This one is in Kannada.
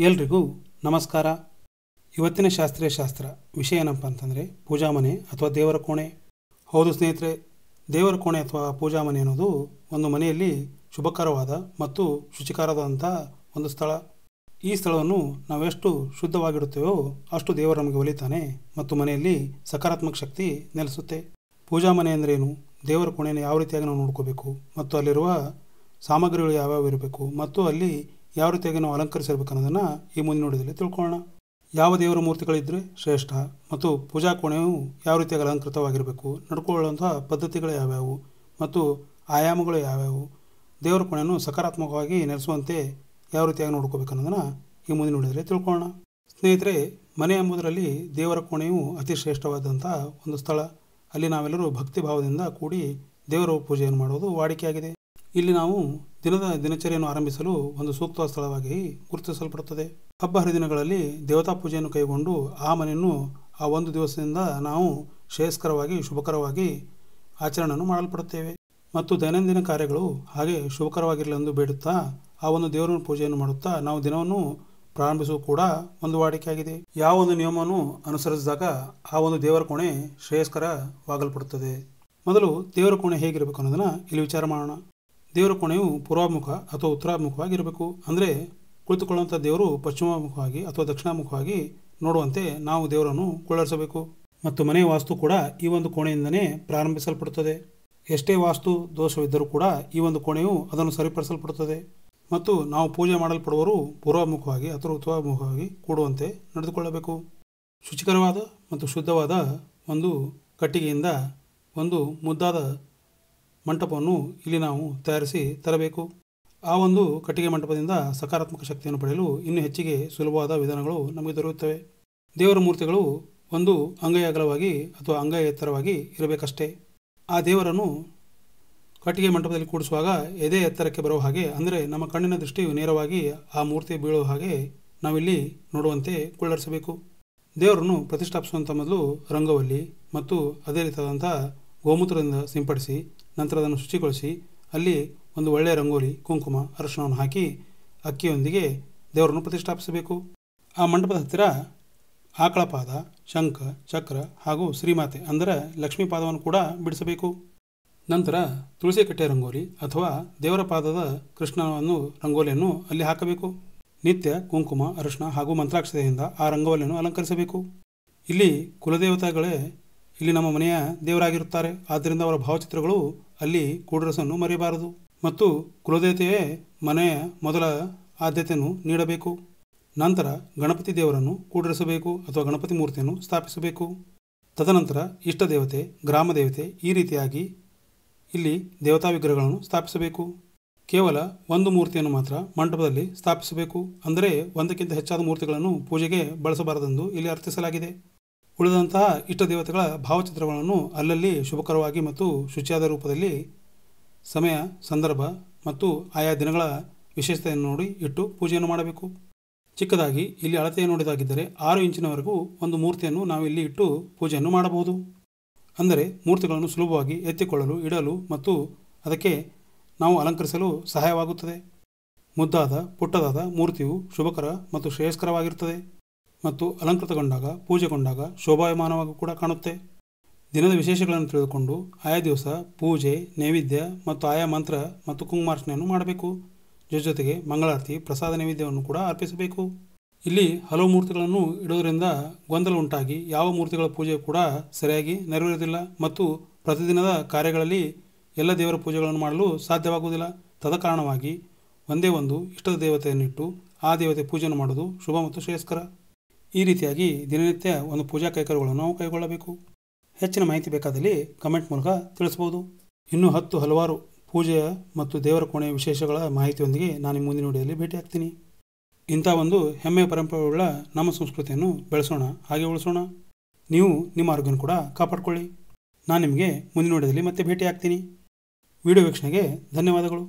ಎಲ್ರಿಗೂ ನಮಸ್ಕಾರ. ಇವತ್ತಿನ ಶಾಸ್ತ್ರೀಯ ಶಾಸ್ತ್ರ ವಿಷಯ ಏನಪ್ಪ ಅಂತಂದರೆ ಪೂಜಾ ಮನೆ ಅಥವಾ ದೇವರ ಕೋಣೆ. ಹೌದು ಸ್ನೇಹಿತರೆ, ದೇವರ ಕೋಣೆ ಅಥವಾ ಪೂಜಾ ಮನೆ ಅನ್ನೋದು ಒಂದು ಮನೆಯಲ್ಲಿ ಶುಭಕರವಾದ ಮತ್ತು ಶುಚಿಕರವಾದಂಥ ಒಂದು ಸ್ಥಳ. ಈ ಸ್ಥಳವನ್ನು ನಾವೆಷ್ಟು ಶುದ್ಧವಾಗಿಡುತ್ತೇವೋ ಅಷ್ಟು ದೇವರು ನಮಗೆ ಒಲಿತಾನೆ ಮತ್ತು ಮನೆಯಲ್ಲಿ ಸಕಾರಾತ್ಮಕ ಶಕ್ತಿ ನೆಲೆಸುತ್ತೆ. ಪೂಜಾ ಮನೆ ಅಂದ್ರೇನು, ದೇವರ ಕೋಣೆಯನ್ನು ಯಾವ ರೀತಿಯಾಗಿ ನಾವು ನೋಡ್ಕೋಬೇಕು ಮತ್ತು ಅಲ್ಲಿರುವ ಸಾಮಗ್ರಿಗಳು ಯಾವ್ಯಾವ ಇರಬೇಕು ಮತ್ತು ಅಲ್ಲಿ ಯಾವ ರೀತಿಯಾಗಿ ನಾವು ಅಲಂಕರಿಸಿರ್ಬೇಕು ಅನ್ನೋದನ್ನು ಈ ಮುಂದಿನ ನೋಡಿದಲ್ಲಿ ತಿಳ್ಕೊಳ್ಳೋಣ. ಯಾವ ದೇವರ ಮೂರ್ತಿಗಳಿದ್ದರೆ ಶ್ರೇಷ್ಠ ಮತ್ತು ಪೂಜಾ ಕೋಣೆಯು ಯಾವ ರೀತಿಯಾಗಿ ಅಲಂಕೃತವಾಗಿರಬೇಕು, ನಡ್ಕೊಳ್ಳುವಂಥ ಪದ್ಧತಿಗಳು ಯಾವ್ಯಾವು ಮತ್ತು ಆಯಾಮಗಳು ಯಾವ್ಯಾವು, ದೇವರ ಕೋಣೆಯನ್ನು ಸಕಾರಾತ್ಮಕವಾಗಿ ನೆಲೆಸುವಂತೆ ಯಾವ ರೀತಿಯಾಗಿ ನೋಡ್ಕೋಬೇಕು ಅನ್ನೋದನ್ನು ಈ ಮುಂದಿನ ನೋಡಿದರೆ ತಿಳ್ಕೊಳ್ಳೋಣ. ಸ್ನೇಹಿತರೆ, ಮನೆ ಎಂಬುದರಲ್ಲಿ ದೇವರ ಕೋಣೆಯು ಅತಿ ಶ್ರೇಷ್ಠವಾದಂಥ ಒಂದು ಸ್ಥಳ. ಅಲ್ಲಿ ನಾವೆಲ್ಲರೂ ಭಕ್ತಿ ಭಾವದಿಂದ ಕೂಡಿ ದೇವರ ಪೂಜೆಯನ್ನು ಮಾಡುವುದು ವಾಡಿಕೆಯಾಗಿದೆ. ಇಲ್ಲಿ ನಾವು ದಿನಚರಿಯನ್ನು ಆರಂಭಿಸಲು ಒಂದು ಸೂಕ್ತವಾದ ಸ್ಥಳವಾಗಿ ಗುರುತಿಸಲ್ಪಡುತ್ತದೆ. ಹಬ್ಬ ಹರಿದಿನಗಳಲ್ಲಿ ದೇವತಾ ಪೂಜೆಯನ್ನು ಕೈಗೊಂಡು ಆ ಮನೆಯನ್ನು ಆ ಒಂದು ದಿವಸದಿಂದ ನಾವು ಶ್ರೇಯಸ್ಕರವಾಗಿ ಶುಭಕರವಾಗಿ ಆಚರಣೆಯನ್ನು ಮಾಡಲ್ಪಡುತ್ತೇವೆ ಮತ್ತು ದೈನಂದಿನ ಕಾರ್ಯಗಳು ಹಾಗೆ ಶುಭಕರವಾಗಿರಲಿ ಎಂದು ಬೇಡುತ್ತಾ ಆ ಒಂದು ದೇವರ ಪೂಜೆಯನ್ನು ಮಾಡುತ್ತಾ ನಾವು ದಿನವನ್ನು ಪ್ರಾರಂಭಿಸುವ ಕೂಡ ಒಂದು ವಾಡಿಕೆಯಾಗಿದೆ. ಯಾವ ಒಂದು ನಿಯಮವನ್ನು ಅನುಸರಿಸಿದಾಗ ಆ ಒಂದು ದೇವರ ಕೋಣೆ ಶ್ರೇಯಸ್ಕರವಾಗಲ್ಪಡುತ್ತದೆ. ಮೊದಲು ದೇವರ ಕೋಣೆ ಹೇಗಿರಬೇಕು ಅನ್ನೋದನ್ನು ಇಲ್ಲಿ ವಿಚಾರ ಮಾಡೋಣ. ದೇವರ ಕೋಣೆಯು ಪೂರ್ವಾಮುಖ ಅಥವಾ ಉತ್ತರಾಭಿಮುಖವಾಗಿರಬೇಕು. ಅಂದರೆ ಕುಳಿತುಕೊಳ್ಳುವಂಥ ದೇವರು ಪಶ್ಚಿಮಾಭಿಮುಖವಾಗಿ ಅಥವಾ ದಕ್ಷಿಣಾಮುಖವಾಗಿ ನೋಡುವಂತೆ ನಾವು ದೇವರನ್ನು ಕುಳ್ಳರಿಸಬೇಕು. ಮತ್ತು ಮನೆಯ ವಾಸ್ತು ಕೂಡ ಈ ಒಂದು ಕೋಣೆಯಿಂದನೇ ಪ್ರಾರಂಭಿಸಲ್ಪಡುತ್ತದೆ. ಎಷ್ಟೇ ವಾಸ್ತು ದೋಷವಿದ್ದರೂ ಕೂಡ ಈ ಒಂದು ಕೋಣೆಯು ಅದನ್ನು ಸರಿಪಡಿಸಲ್ಪಡುತ್ತದೆ ಮತ್ತು ನಾವು ಪೂಜೆ ಮಾಡಲ್ಪಡುವವರು ಪೂರ್ವಾಭಿಮುಖವಾಗಿ ಅಥವಾ ಉತ್ತರಾಭಿಮುಖವಾಗಿ ಕೂಡುವಂತೆ ನಡೆದುಕೊಳ್ಳಬೇಕು. ಶುಚಿಕರವಾದ ಮತ್ತು ಶುದ್ಧವಾದ ಒಂದು ಕಟ್ಟಿಗೆಯಿಂದ ಒಂದು ಮುದ್ದಾದ ಮಂಟಪವನ್ನು ಇಲ್ಲಿ ನಾವು ತಯಾರಿಸಿ ತರಬೇಕು. ಆ ಒಂದು ಕಟ್ಟಿಗೆ ಮಂಟಪದಿಂದ ಸಕಾರಾತ್ಮಕ ಶಕ್ತಿಯನ್ನು ಪಡೆಯಲು ಇನ್ನೂ ಹೆಚ್ಚಿಗೆ ಸುಲಭವಾದ ವಿಧಾನಗಳು ನಮಗೆ ದೊರೆಯುತ್ತವೆ. ದೇವರ ಮೂರ್ತಿಗಳು ಒಂದು ಅಂಗೈ ಅಗಲವಾಗಿ ಅಥವಾ ಅಂಗೈ ಎತ್ತರವಾಗಿ ಇರಬೇಕಷ್ಟೇ. ಆ ದೇವರನ್ನು ಕಟ್ಟಿಗೆ ಮಂಟಪದಲ್ಲಿ ಕೂಡಿಸುವಾಗ ಎದೆ ಎತ್ತರಕ್ಕೆ ಬರುವ ಹಾಗೆ, ಅಂದರೆ ನಮ್ಮ ಕಣ್ಣಿನ ದೃಷ್ಟಿಯು ನೇರವಾಗಿ ಆ ಮೂರ್ತಿ ಬೀಳುವ ಹಾಗೆ ನಾವಿಲ್ಲಿ ನೋಡುವಂತೆ ಕುಳ್ಳರಿಸಬೇಕು. ದೇವರನ್ನು ಪ್ರತಿಷ್ಠಾಪಿಸುವಂಥ ಮೊದಲು ರಂಗವಲ್ಲಿ ಮತ್ತು ಅದೇ ರೀತಿಯಾದಂಥ ಗೋಮೂತ್ರದಿಂದ ಸಿಂಪಡಿಸಿ ನಂತರ ಅದನ್ನು ಶುಚಿಗೊಳಿಸಿ ಅಲ್ಲಿ ಒಂದು ಒಳ್ಳೆಯ ರಂಗೋಲಿ, ಕುಂಕುಮ, ಅರಿಶಿಣವನ್ನು ಹಾಕಿ ಅಕ್ಕಿಯೊಂದಿಗೆ ದೇವರನ್ನು ಪ್ರತಿಷ್ಠಾಪಿಸಬೇಕು. ಆ ಮಂಟಪದ ಹತ್ತಿರ ಆಕಳ ಪಾದ, ಶಂಖ, ಚಕ್ರ ಹಾಗೂ ಶ್ರೀಮಾತೆ ಅಂದರೆ ಲಕ್ಷ್ಮೀ ಪಾದವನ್ನು ಕೂಡ ಬಿಡಿಸಬೇಕು. ನಂತರ ತುಳಸಿ ಕಟ್ಟೆ ರಂಗೋಲಿ ಅಥವಾ ದೇವರ ಪಾದದ ಕೃಷ್ಣವನ್ನು ರಂಗೋಲಿಯನ್ನು ಅಲ್ಲಿ ಹಾಕಬೇಕು. ನಿತ್ಯ ಕುಂಕುಮ, ಅರಿಶಿಣ ಹಾಗೂ ಮಂತ್ರಾಕ್ಷತೆಯಿಂದ ಆ ರಂಗೋಲಿಯನ್ನು ಅಲಂಕರಿಸಬೇಕು. ಇಲ್ಲಿ ಕುಲದೇವತೆಗಳೇ ಇಲ್ಲಿ ನಮ್ಮ ಮನೆಯ ದೇವರಾಗಿರುತ್ತಾರೆ. ಆದ್ದರಿಂದ ಅವರ ಭಾವಚಿತ್ರಗಳು ಅಲ್ಲಿ ಕೂಡಿರಸನ್ನು ಮರೆಯಬಾರದು ಮತ್ತು ಕುಲದೇವತೆಯೇ ಮನೆಯ ಮೊದಲ ಆದ್ಯತೆಯನ್ನು ನೀಡಬೇಕು. ನಂತರ ಗಣಪತಿ ದೇವರನ್ನು ಕೂಡಿರಿಸಬೇಕು ಅಥವಾ ಗಣಪತಿ ಮೂರ್ತಿಯನ್ನು ಸ್ಥಾಪಿಸಬೇಕು. ತದನಂತರ ಇಷ್ಟ ದೇವತೆ, ಗ್ರಾಮ ದೇವತೆ, ಈ ರೀತಿಯಾಗಿ ಇಲ್ಲಿ ದೇವತಾ ವಿಗ್ರಹಗಳನ್ನು ಸ್ಥಾಪಿಸಬೇಕು. ಕೇವಲ ಒಂದು ಮೂರ್ತಿಯನ್ನು ಮಾತ್ರ ಮಂಟಪದಲ್ಲಿ ಸ್ಥಾಪಿಸಬೇಕು. ಅಂದರೆ ಒಂದಕ್ಕಿಂತ ಹೆಚ್ಚಾದ ಮೂರ್ತಿಗಳನ್ನು ಪೂಜೆಗೆ ಬಳಸಬಾರದೆಂದು ಇಲ್ಲಿ ಅರ್ಥಿಸಲಾಗಿದೆ. ಉಳಿದಂತಹ ಇಷ್ಟ ದೇವತೆಗಳ ಭಾವಚಿತ್ರಗಳನ್ನು ಅಲ್ಲಲ್ಲಿ ಶುಭಕರವಾಗಿ ಮತ್ತು ಶುಚಿಯಾದ ರೂಪದಲ್ಲಿ ಸಮಯ, ಸಂದರ್ಭ ಮತ್ತು ಆಯಾ ದಿನಗಳ ವಿಶೇಷತೆಯನ್ನು ನೋಡಿ ಇಟ್ಟು ಪೂಜೆಯನ್ನು ಮಾಡಬೇಕು. ಚಿಕ್ಕದಾಗಿ ಇಲ್ಲಿ ಅಳತೆಯನ್ನು ನೋಡಿದಾಗಿದ್ದರೆ 6 ಇಂಚಿನವರೆಗೂ ಒಂದು ಮೂರ್ತಿಯನ್ನು ನಾವು ಇಲ್ಲಿ ಇಟ್ಟು ಪೂಜೆಯನ್ನು ಮಾಡಬಹುದು. ಅಂದರೆ ಮೂರ್ತಿಗಳನ್ನು ಸುಲಭವಾಗಿ ಎತ್ತಿಕೊಳ್ಳಲು, ಇಡಲು ಮತ್ತು ಅದಕ್ಕೆ ನಾವು ಅಲಂಕರಿಸಲು ಸಹಾಯವಾಗುತ್ತದೆ. ಮುದ್ದಾದ ಪುಟ್ಟದಾದ ಮೂರ್ತಿಯು ಶುಭಕರ ಮತ್ತು ಶ್ರೇಯಸ್ಕರವಾಗಿರುತ್ತದೆ ಮತ್ತು ಅಲಂಕೃತಗೊಂಡಾಗ, ಪೂಜೆಗೊಂಡಾಗ ಶೋಭಾಯಮಾನವಾಗಿ ಕೂಡ ಕಾಣುತ್ತೆ. ದಿನದ ವಿಶೇಷಗಳನ್ನು ತಿಳಿದುಕೊಂಡು ಆಯಾ ದಿವಸ ಪೂಜೆ, ನೈವೇದ್ಯ ಮತ್ತು ಆಯಾ ಮಂತ್ರ ಮತ್ತು ಕುಂಕುಮಾರ್ಚನೆಯನ್ನು ಮಾಡಬೇಕು. ಜೊತೆಗೆ ಮಂಗಳಾರತಿ, ಪ್ರಸಾದ ನೈವೇದ್ಯವನ್ನು ಕೂಡ ಅರ್ಪಿಸಬೇಕು. ಇಲ್ಲಿ ಹಲವು ಮೂರ್ತಿಗಳನ್ನು ಇಡುವುದರಿಂದ ಗೊಂದಲ ಉಂಟಾಗಿ ಯಾವ ಮೂರ್ತಿಗಳ ಪೂಜೆ ಕೂಡ ಸರಿಯಾಗಿ ನೆರವೇರುವುದಿಲ್ಲ ಮತ್ತು ಪ್ರತಿದಿನದ ಕಾರ್ಯಗಳಲ್ಲಿ ಎಲ್ಲ ದೇವರ ಪೂಜೆಗಳನ್ನು ಮಾಡಲು ಸಾಧ್ಯವಾಗುವುದಿಲ್ಲ. ತದ ಕಾರಣವಾಗಿ ಒಂದೇ ಒಂದು ಇಷ್ಟದ ದೇವತೆಯನ್ನಿಟ್ಟು ಆ ದೇವತೆ ಪೂಜೆಯನ್ನು ಮಾಡೋದು ಶುಭ ಮತ್ತು ಶ್ರೇಯಸ್ಕರ. ಈ ರೀತಿಯಾಗಿ ದಿನನಿತ್ಯ ಒಂದು ಪೂಜಾ ಕೈಕರ್ಯಗಳನ್ನು ನಾವು ಕೈಗೊಳ್ಳಬೇಕು. ಹೆಚ್ಚಿನ ಮಾಹಿತಿ ಬೇಕಾದಲ್ಲಿ ಕಮೆಂಟ್ ಮೂಲಕ ತಿಳಿಸಬಹುದು. ಇನ್ನೂ ಹಲವಾರು ಪೂಜೆಯ ಮತ್ತು ದೇವರ ಕೋಣೆಯ ವಿಶೇಷಗಳ ಮಾಹಿತಿಯೊಂದಿಗೆ ನಾನು ಮುಂದಿನ ವಿಡಿಯೋದಲ್ಲಿ ಭೇಟಿಯಾಗ್ತೀನಿ. ಇಂಥ ಒಂದು ಹೆಮ್ಮೆಯ ಪರಂಪರೆಯುಳ್ಳ ನಮ್ಮ ಸಂಸ್ಕೃತಿಯನ್ನು ಬೆಳೆಸೋಣ, ಹಾಗೆ ಉಳಿಸೋಣ. ನೀವು ನಿಮ್ಮ ಆರೋಗ್ಯವನ್ನು ಕೂಡ ಕಾಪಾಡಿಕೊಳ್ಳಿ. ನಾನು ನಿಮಗೆ ಮುಂದಿನ ವಿಡಿಯೋದಲ್ಲಿ ಮತ್ತೆ ಭೇಟಿಯಾಗ್ತೀನಿ. ವಿಡಿಯೋ ವೀಕ್ಷಣೆಗೆ ಧನ್ಯವಾದಗಳು.